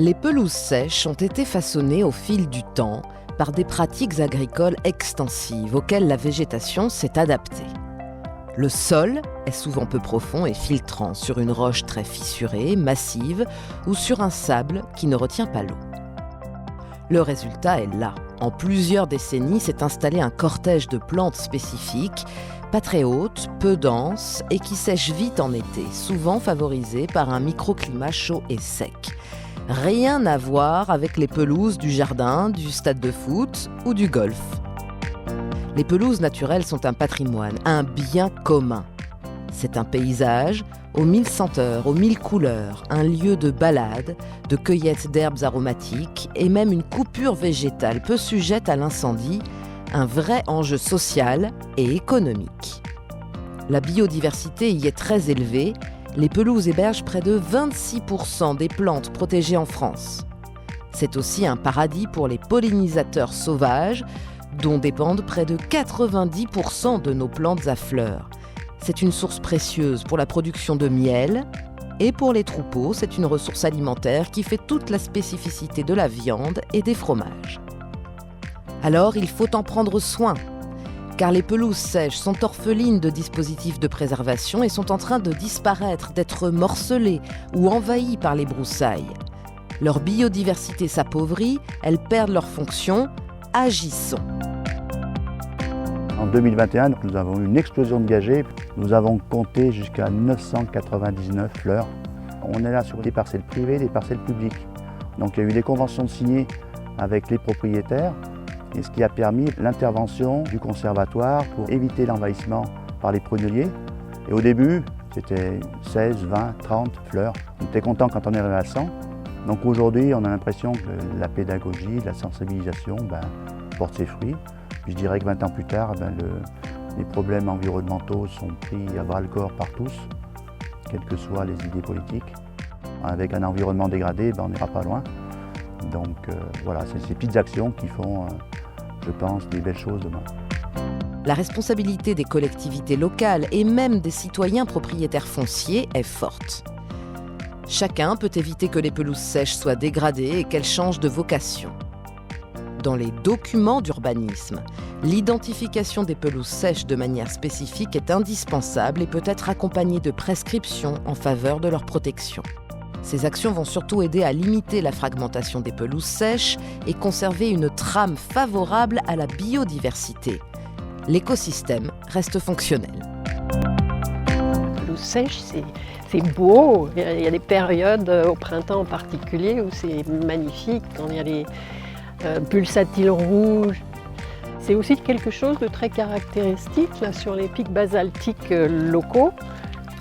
Les pelouses sèches ont été façonnées au fil du temps par des pratiques agricoles extensives auxquelles la végétation s'est adaptée. Le sol est souvent peu profond et filtrant sur une roche très fissurée, massive ou sur un sable qui ne retient pas l'eau. Le résultat est là. En plusieurs décennies s'est installé un cortège de plantes spécifiques, pas très hautes, peu denses et qui sèchent vite en été, souvent favorisées par un microclimat chaud et sec. Rien à voir avec les pelouses du jardin, du stade de foot ou du golf. Les pelouses naturelles sont un patrimoine, un bien commun. C'est un paysage aux 1000 senteurs, aux 1000 couleurs, un lieu de balade, de cueillette d'herbes aromatiques et même une coupure végétale peu sujette à l'incendie, un vrai enjeu social et économique. La biodiversité y est très élevée. Les pelouses hébergent près de 26% des plantes protégées en France. C'est aussi un paradis pour les pollinisateurs sauvages, dont dépendent près de 90% de nos plantes à fleurs. C'est une source précieuse pour la production de miel, et pour les troupeaux, c'est une ressource alimentaire qui fait toute la spécificité de la viande et des fromages. Alors, il faut en prendre soin, car les pelouses sèches sont orphelines de dispositifs de préservation et sont en train de disparaître, d'être morcelées ou envahies par les broussailles. Leur biodiversité s'appauvrit, elles perdent leur fonction. Agissons. En 2021, nous avons eu une explosion de gagés. Nous avons compté jusqu'à 999 fleurs. On est là sur des parcelles privées, des parcelles publiques. Donc il y a eu des conventions signées avec les propriétaires, et ce qui a permis l'intervention du conservatoire pour éviter l'envahissement par les prunelliers. Et au début, c'était 16, 20, 30 fleurs. On était content quand on est arrivé à 100. Donc aujourd'hui, on a l'impression que la pédagogie, la sensibilisation porte ses fruits. Puis je dirais que 20 ans plus tard, les problèmes environnementaux sont pris à bras-le-corps par tous, quelles que soient les idées politiques. Avec un environnement dégradé, on n'ira pas loin. Donc voilà, c'est ces petites actions qui font, je pense, des belles choses demain. La responsabilité des collectivités locales et même des citoyens propriétaires fonciers est forte. Chacun peut éviter que les pelouses sèches soient dégradées et qu'elles changent de vocation. Dans les documents d'urbanisme, l'identification des pelouses sèches de manière spécifique est indispensable et peut être accompagnée de prescriptions en faveur de leur protection. Ces actions vont surtout aider à limiter la fragmentation des pelouses sèches et conserver une trame favorable à la biodiversité. L'écosystème reste fonctionnel. La pelouse sèche, c'est beau. Il y a des périodes, au printemps en particulier, où c'est magnifique, quand il y a les pulsatiles rouges. C'est aussi quelque chose de très caractéristique là, sur les pics basaltiques locaux.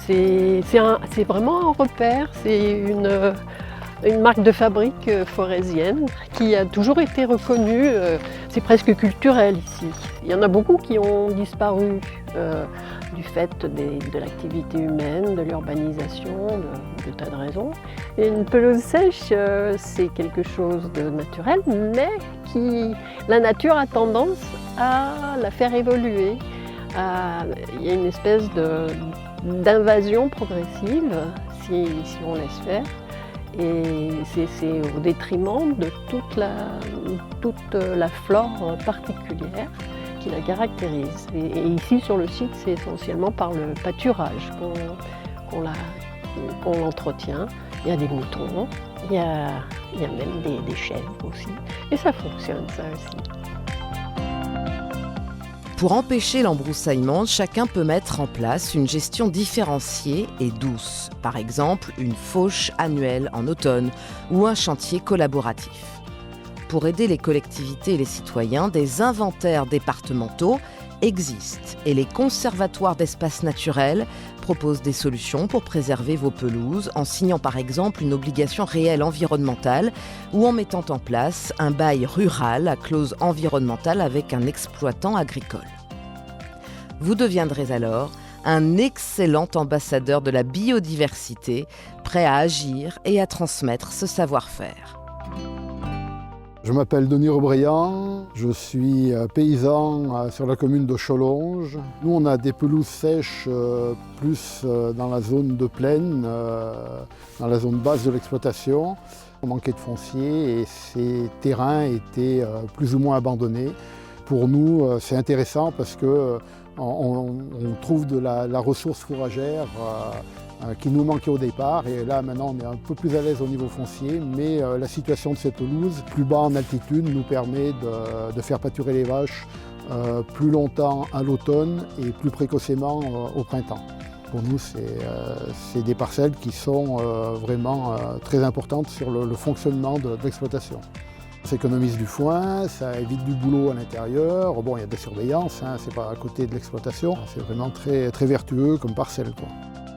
C'est vraiment un repère, c'est une marque de fabrique forésienne qui a toujours été reconnue, c'est presque culturel ici. Il y en a beaucoup qui ont disparu du fait de l'activité humaine, de l'urbanisation, de tas de raisons. Et une pelouse sèche, c'est quelque chose de naturel, mais la nature a tendance à la faire évoluer. Il y a une espèce d'invasion progressive, si on laisse faire. Et c'est au détriment de toute la flore particulière qui la caractérise. Et ici, sur le site, c'est essentiellement par le pâturage qu'on l'entretient. Il y a des moutons, il y a même des chèvres aussi. Et ça fonctionne, ça aussi. Pour empêcher l'embroussaillement, chacun peut mettre en place une gestion différenciée et douce. Par exemple, une fauche annuelle en automne ou un chantier collaboratif. Pour aider les collectivités et les citoyens, des inventaires départementaux existent et les conservatoires d'espaces naturels proposent des solutions pour préserver vos pelouses en signant par exemple une obligation réelle environnementale ou en mettant en place un bail rural à clause environnementale avec un exploitant agricole. Vous deviendrez alors un excellent ambassadeur de la biodiversité, prêt à agir et à transmettre ce savoir-faire. Je m'appelle Denis Rebriand, je suis paysan sur la commune de Cholonges. Nous, on a des pelouses sèches plus dans la zone de plaine, dans la zone basse de l'exploitation. On manquait de foncier et ces terrains étaient plus ou moins abandonnés. Pour nous, c'est intéressant parce qu'on trouve de la ressource fourragère qui nous manquait au départ. Et là, maintenant, on est un peu plus à l'aise au niveau foncier, mais la situation de cette pelouse, plus bas en altitude, nous permet de faire pâturer les vaches plus longtemps à l'automne et plus précocement au printemps. Pour nous, c'est des parcelles qui sont vraiment très importantes sur le fonctionnement de l'exploitation. Ça économise du foin, ça évite du boulot à l'intérieur. Bon, il y a de la surveillance, hein, c'est pas à côté de l'exploitation. C'est vraiment très, très vertueux comme parcelle, quoi.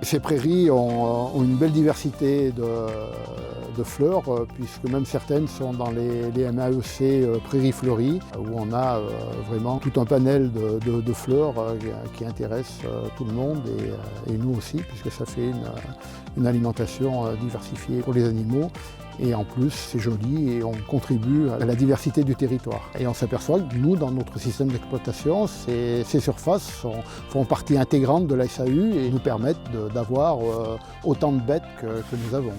Ces prairies ont une belle diversité de fleurs, puisque même certaines sont dans les MAEC prairies fleuries, où on a vraiment tout un panel de fleurs qui intéressent tout le monde et nous aussi, puisque ça fait une alimentation diversifiée pour les animaux. Et en plus, c'est joli et on contribue à la diversité du territoire. Et on s'aperçoit que nous, dans notre système d'exploitation, ces surfaces font partie intégrante de la SAU et nous permettent d'avoir autant de bêtes que nous avons.